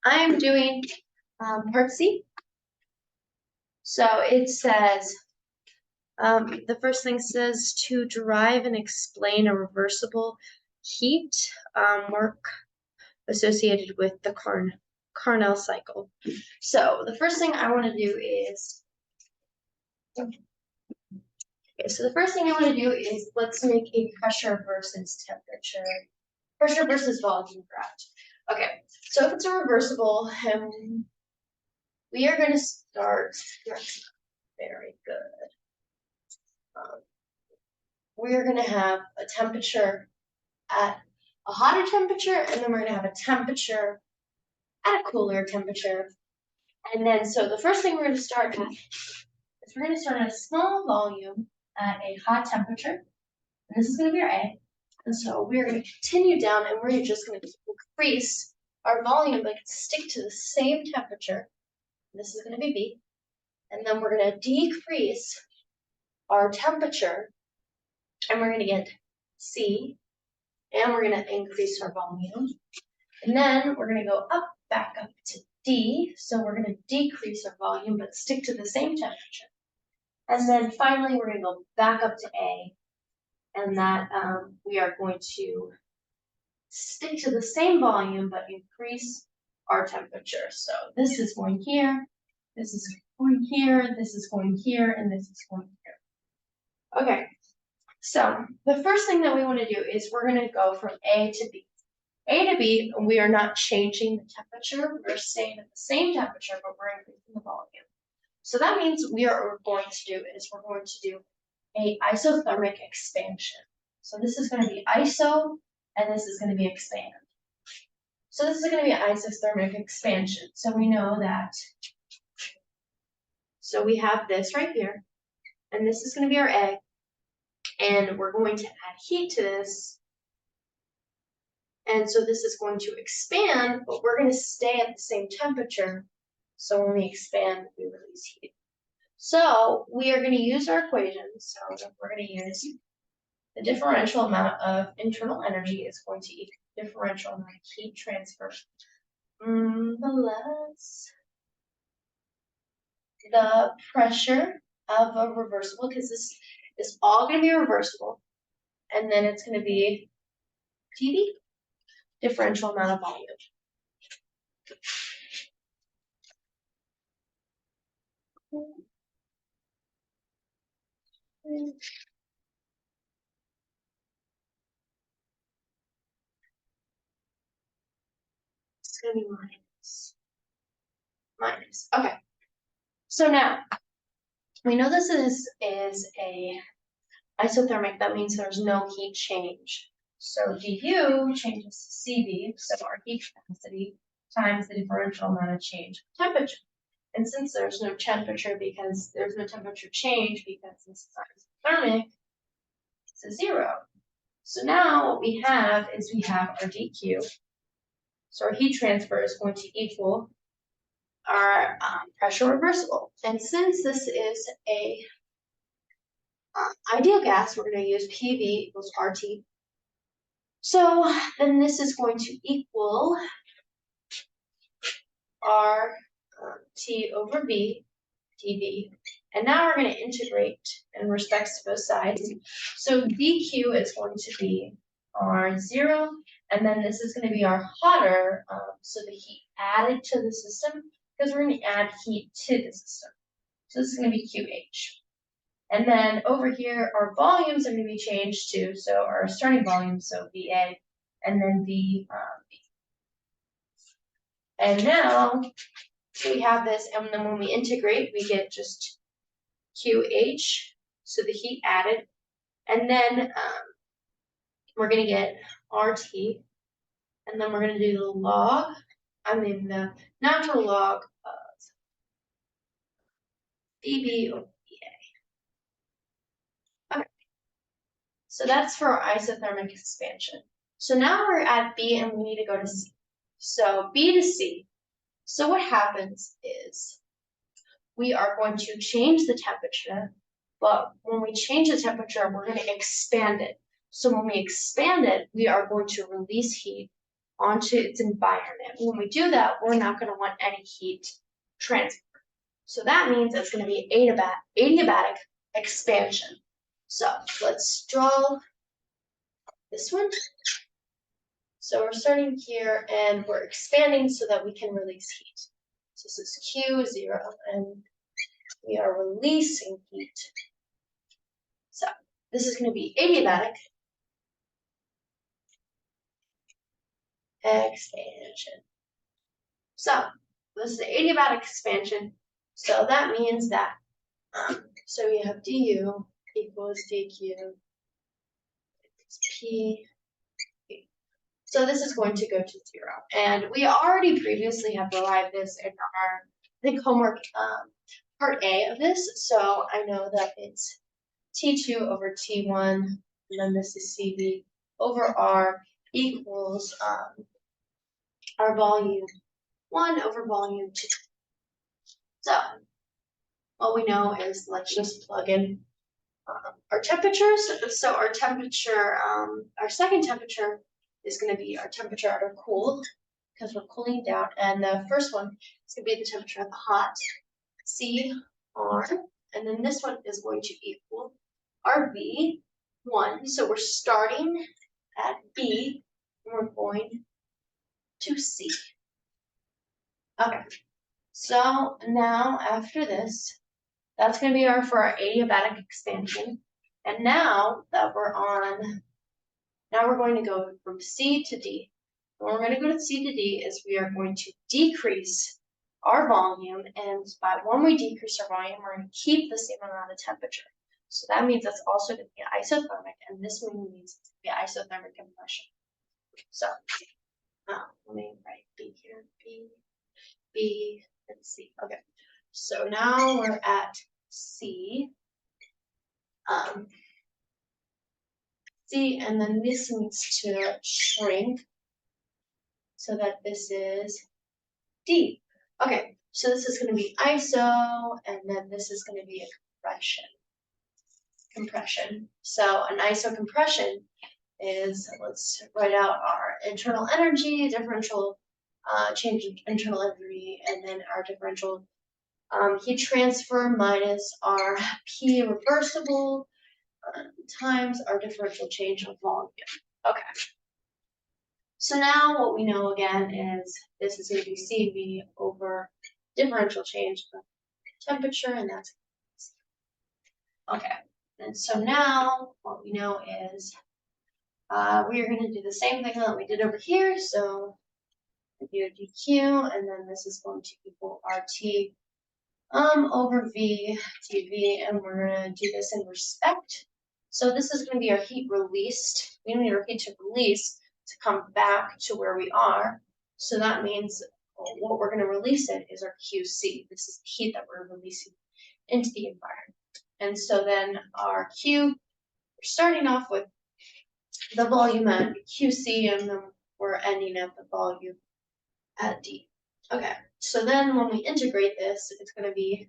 I am doing part C. So it says, the first thing says to derive and explain a reversible heat work associated with the Carnot cycle. So the first thing I want to do is, let's make a pressure versus temperature, pressure versus volume graph. Okay, so if it's a reversible, we are going to start, very good. We are going to have a temperature at a hotter temperature, and then we're going to have a temperature at a cooler temperature. And then, so the first thing we're going to start at is we're going to start at a small volume at a hot temperature. And this is going to be our A. And so we're going to continue down, and we're just going to increase our volume, but stick to the same temperature. This is going to be B. And then we're going to decrease our temperature, and we're going to get C, and we're going to increase our volume. And then we're going to go up, back up to D. So we're going to decrease our volume, but stick to the same temperature. And then finally, we're going to go back up to A. And that we are going to stick to the same volume, but increase our temperature. So this is going here, this is going here, this is going here, and this is going here. Okay, so the first thing that we want to do is we're going to go from A to B. A to B, we are not changing the temperature, we're staying at the same temperature, but we're increasing the volume. So that means what we're going to do a isothermic expansion. So this is going to be iso, and this is going to be expand. So this is going to be isothermic expansion. So we know that, so we have this right here, and this is going to be our A, and we're going to add heat to this. And so this is going to expand, but we're going to stay at the same temperature. So when we expand, we release heat. So we are going to use our equation. So we're going to use the differential amount of internal energy is going to equal differential amount of heat transfer plus the pressure of a reversible, because this is all going to be reversible, and then it's going to be PV, differential amount of volume. It's going to be minus. Okay. So now we know this is a isothermic. That means there's no heat change. So du changes to Cv, so our heat capacity times the differential amount of change of temperature. And since there's no temperature because there's no temperature change because this is isothermic, it's a 0. So now what we have is we have our dq. So our heat transfer is going to equal our pressure reversible. And since this is a ideal gas, we're going to use PV equals RT. So then this is going to equal R T over V dV. And now we're going to integrate in respects to both sides. So dq is going to be R0, and then this is going to be our hotter, so the heat added to the system, because we're going to add heat to the system. So this is going to be QH. And then over here, our volumes are going to be changed to, so our starting volume, so VA, and then V. And now we have this, and then when we integrate, we get just QH, so the heat added, and then we're going to get RT, and then we're going to do the natural log of dB over VA. Okay, so that's for our isothermic expansion. So now we're at B, and we need to go to C. So B to C. So what happens is we are going to change the temperature, but when we change the temperature, we're going to expand it. So when we expand it, we are going to release heat onto its environment. When we do that, we're not going to want any heat transfer. So that means it's going to be adiabatic expansion. So let's draw this one. So we're starting here and we're expanding so that we can release heat. So this is Q0 and we are releasing heat. So this is going to be adiabatic expansion. So this is the adiabatic expansion. So that means that, so we have du equals dq P. So this is going to go to 0. And we already previously have derived this in our, I think, homework part A of this. So I know that it's T2 over T1, and then this is CV over R equals our volume 1 over volume 2. So what we know is, let's just plug in our temperatures. So our temperature, our second temperature is going to be our temperature at our cooled, because we're cooling down. And the first one is going to be the temperature at the hot, CR. And then this one is going to equal our V1. So we're starting at B, and we're going to C. Okay. So now after this, that's going to be for our adiabatic expansion. And now that we're on, now we're going to go from C to D. When we're going to go to C to D is we are going to decrease our volume, and when we decrease our volume, we're going to keep the same amount of temperature. So that means it's also going to be isothermic, and this one means it's going to be isothermic compression. So let me write B here, B, and C. Okay, so now we're at C. C, and then this needs to shrink so that this is D. Okay, so this is going to be iso, and then this is going to be a compression. So an isocompression is, let's write out our internal energy, differential change in internal energy, and then our differential heat transfer minus our P reversible times our differential change of volume. Okay. So now what we know again is this is going to be CV over differential change of temperature, and that's okay. And so now what we know is we are going to do the same thing that we did over here. So we do dq, and then this is going to equal RT over V TV, and we're going to do this in respect. So this is going to be our heat released. We need our heat to release to come back to where we are. So that means what we're going to release it is our Hw3C. This is the heat that we're releasing into the environment. And so then our Q, we're starting off with the volume at Hw3C, and then we're ending at the volume at D. Okay, so then when we integrate this, it's going to be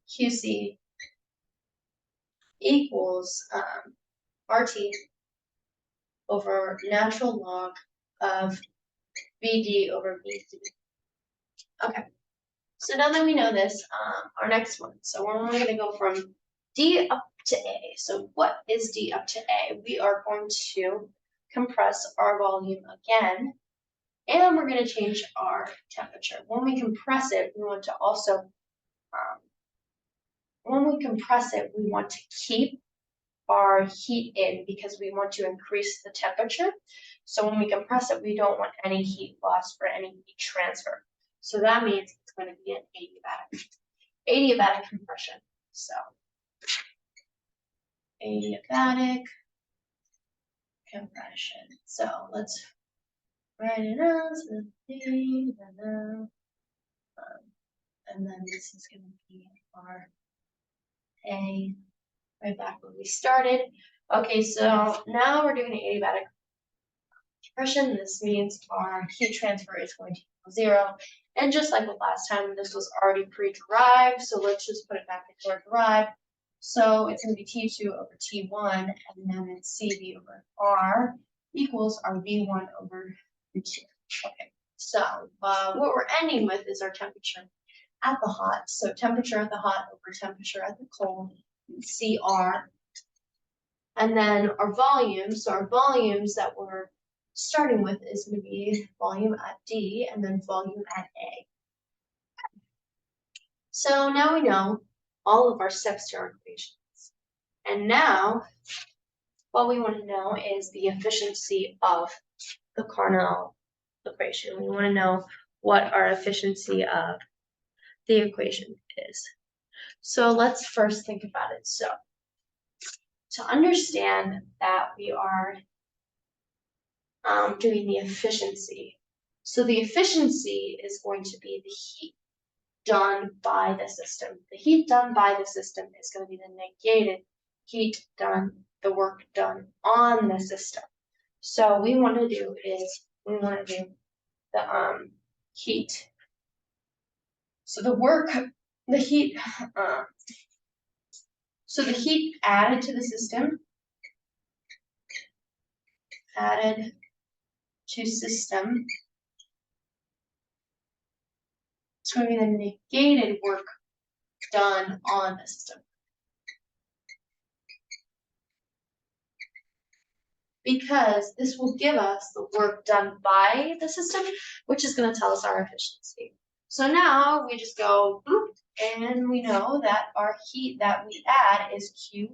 Hw3C equals RT over natural log of VD over VC. Okay, so now that we know this, our next one. So we're going to go from D up to A. So what is D up to A? We are going to compress our volume again, and we're going to change our temperature. When we compress it, we want to also, we want to keep our heat in because we want to increase the temperature. So when we compress it, we don't want any heat loss or any heat transfer. So that means it's going to be an adiabatic compression. So adiabatic compression. So let's write it out. And then this is going to be our A right back where we started. Okay, so now we're doing an adiabatic compression. This means our heat transfer is going to equal 0. And just like the last time, this was already pre-derived, so let's just put it back into our derived. So it's going to be T2 over T1, and then it's CV over R equals our V1 over Okay, so what we're ending with is our temperature at the hot. So temperature at the hot over temperature at the cold, CR. And then our volume, so our volumes that we're starting with is going to be volume at D and then volume at A. So now we know all of our steps to our equations. And now what we want to know is the efficiency of the Carnot equation. We want to know what our efficiency of the equation is. So let's first think about it. So to understand that we are doing the efficiency. So the efficiency is going to be the heat done by the system. The heat done by the system is going to be the negated heat done, the work done on the system. So we want to do the heat. So the heat added to the system, added to system, it's going to be the negated work done on the system. Because this will give us the work done by the system, which is going to tell us our efficiency. So now we just go boop, and we know that our heat that we add is Q.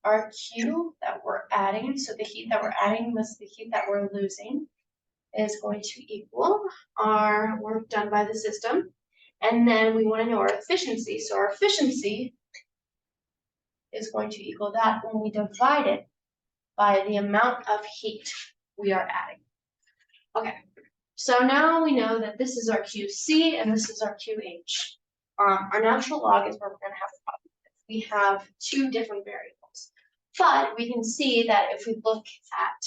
Our Q that we're adding, so the heat that we're adding plus the heat that we're losing, is going to equal our work done by the system. And then we want to know our efficiency. So our efficiency is going to equal that when we divide it by the amount of heat we are adding. Okay, so now we know that this is our Hw3C and this is our Hw3. Our natural log is where we're going to have a problem. We have two different variables. But we can see that if we look at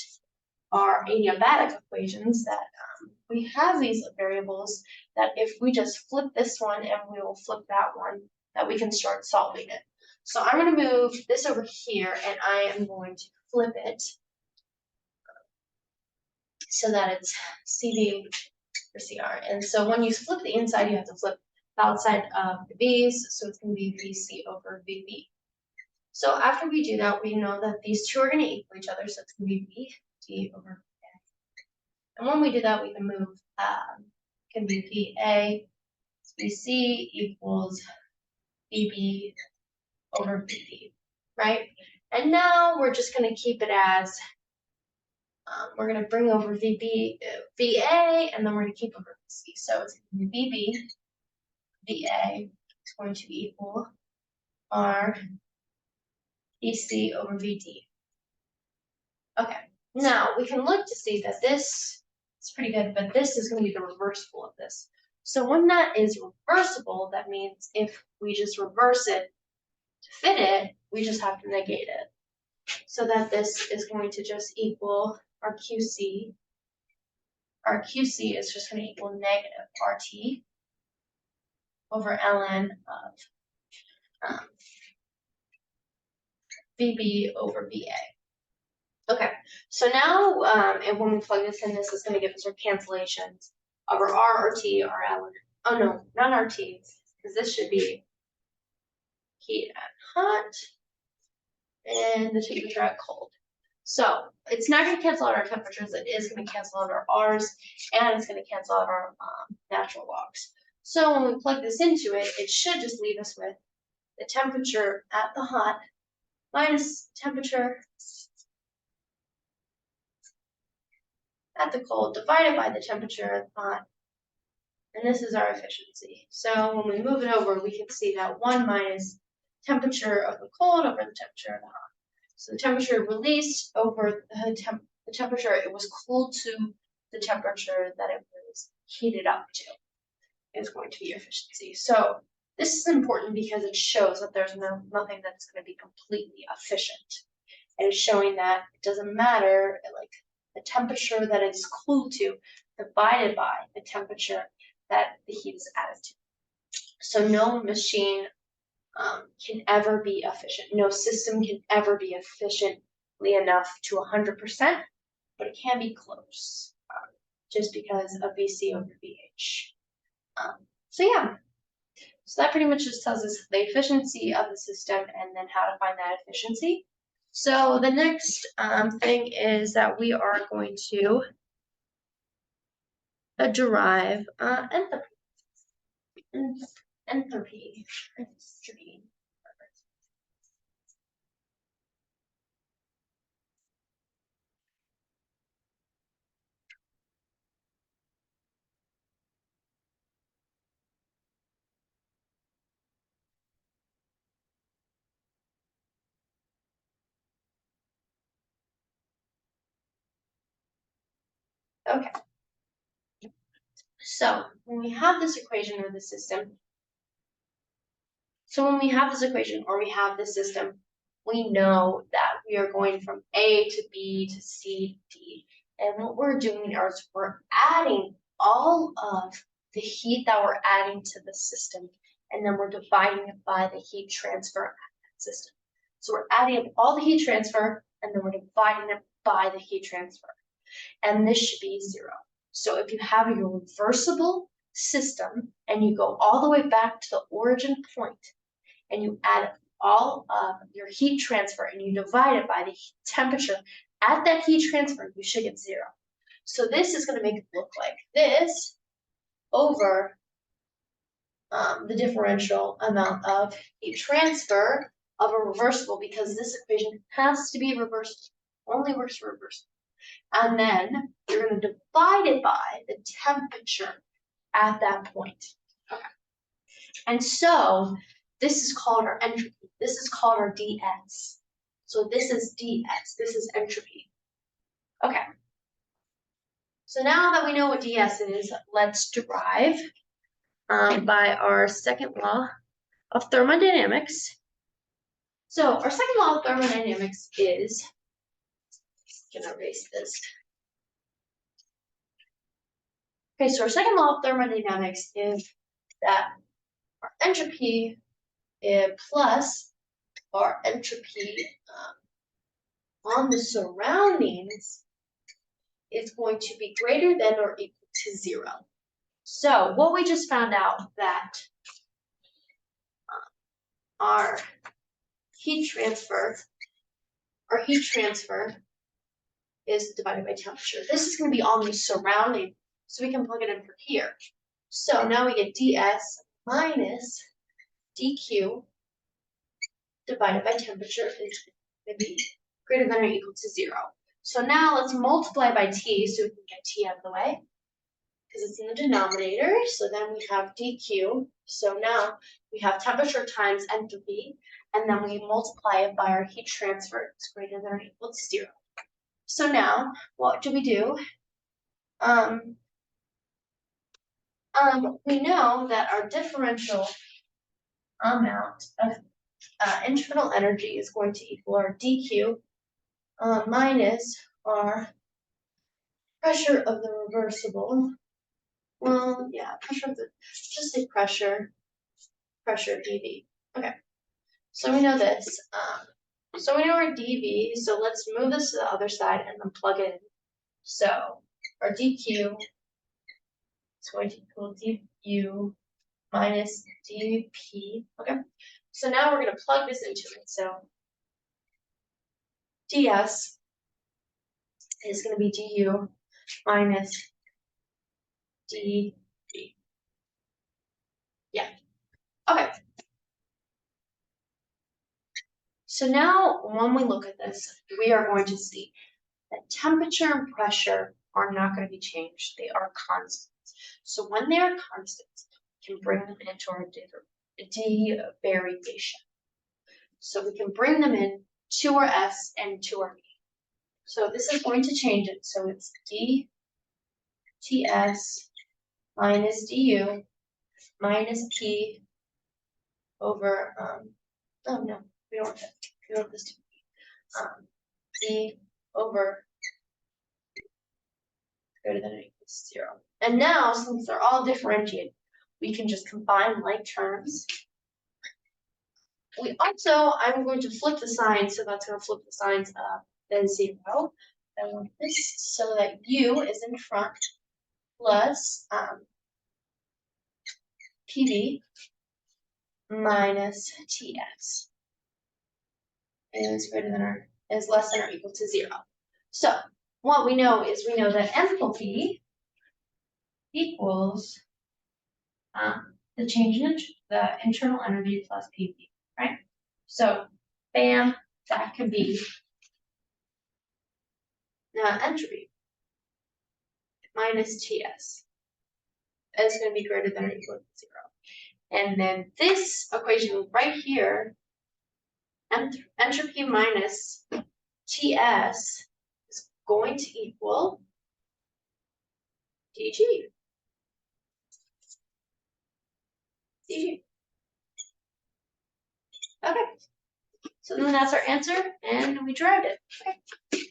our adiabatic equations that we have these variables that if we just flip this one and we will flip that one, that we can start solving it. So I'm going to move this over here and I am going to flip it so that it's CV or CR. And so when you flip the inside, you have to flip the outside of the V's, so it's going to be VC over VB. So after we do that, we know that these two are going to equal each other, so it's going to be VD over VA. And when we do that, we can move, can be VA, VC equals VB over VB, right? And now we're just going to keep it as, we're going to bring over VA, and then we're going to keep over VC. So it's going to be VB, VA is going to equal our VC over VD. Okay, now we can look to see that this is pretty good, but this is going to be the reversible of this. So when that is reversible, that means if we just reverse it to fit it, we just have to negate it. So that this is going to just equal our QC. Our QC is just going to equal negative RT over ln of VB over VA. Okay, so now and when we plug this in, this is going to give us our cancellations of our RT, our ln. Oh no, not RT, because this should be heat at hot and the temperature at cold. So it's not going to cancel out our temperatures, it is going to cancel out our R's, and it's going to cancel out our natural logs. So when we plug this into it, it should just leave us with the temperature at the hot minus temperature at the cold divided by the temperature at the hot. And this is our efficiency. So when we move it over, we can see that 1 minus temperature of the cold over the temperature of the hot. So the temperature released over the temperature it was cooled to the temperature that it was heated up to is going to be efficiency. So this is important because it shows that there's nothing that's going to be completely efficient. It is showing that it doesn't matter, like the temperature that it's cooled to divided by the temperature that the heat is added to. So no machine can ever be efficient. No system can ever be efficiently enough to 100%. but it can be close, just because of VC over VH. So yeah, so that pretty much just tells us the efficiency of the system and then how to find that efficiency. So the next thing is that we are going to derive enthalpy. Enthalpy. Okay. So when we have this equation or the system, when we have this system, we know that we are going from A to B to C to D. And what we're doing is we're adding all of the heat that we're adding to the system, and then we're dividing it by the heat transfer at that system. So we're adding up all the heat transfer, and then we're dividing it by the heat transfer. And this should be 0. So if you have a reversible system and you go all the way back to the origin point and you add all of your heat transfer and you divide it by the temperature at that heat transfer, you should get 0. So this is going to make it look like this over the differential amount of heat transfer of a reversible, because this equation has to be reversible, only works for reversible. And then you're going to divide it by the temperature at that point. Okay. And so this is called our entropy. This is called our ds. So this is ds. This is entropy. Okay. So now that we know what ds is, let's derive by our second law of thermodynamics. So our second law of thermodynamics is, I'm going to erase this. Okay, so our second law of thermodynamics is that our entropy plus our entropy on the surroundings is going to be greater than or equal to 0. So what we just found out that our heat transfer is divided by temperature. This is going to be on the surrounding, so we can plug it in for here. So now we get ds minus dq divided by temperature is going to be greater than or equal to 0. So now let's multiply by t so we can get t out of the way, because it's in the denominator. So then we have dq. So now we have temperature times entropy, and then we multiply it by our heat transfer. It's greater than or equal to 0. So now, what do? We know that our differential amount of internal energy is going to equal our dq minus our pressure of the reversible. Well, yeah, pressure of the, just say pressure dV. Okay, so we know this. So we know our dV, so let's move this to the other side and then plug it in. So our dq is going to equal du minus dp. Okay, so now we're going to plug this into it. So ds is going to be du minus dv. Yeah. Okay. So now when we look at this, we are going to see that temperature and pressure are not going to be changed. They are constants. So when they are constants, we can bring them into our derivation. So we can bring them in to our s and to our v. So this is going to change it. So it's dTs minus du minus p over, oh no, we don't want that. We want this to be d over greater than or equal to 0. And now, since they're all differentiated, we can just combine like terms. We also, I'm going to flip the sign, so that's going to flip the signs then 0. I want this so that U is in front plus PV minus TS is less than or equal to 0. So what we know is we know that enthalpy equals the change in the internal energy plus PV, right? So bam, that could be entropy minus TS is going to be greater than or equal to 0. And then this equation right here, entropy minus TS is going to equal dg. Okay, so then that's our answer, and we derived it. Okay.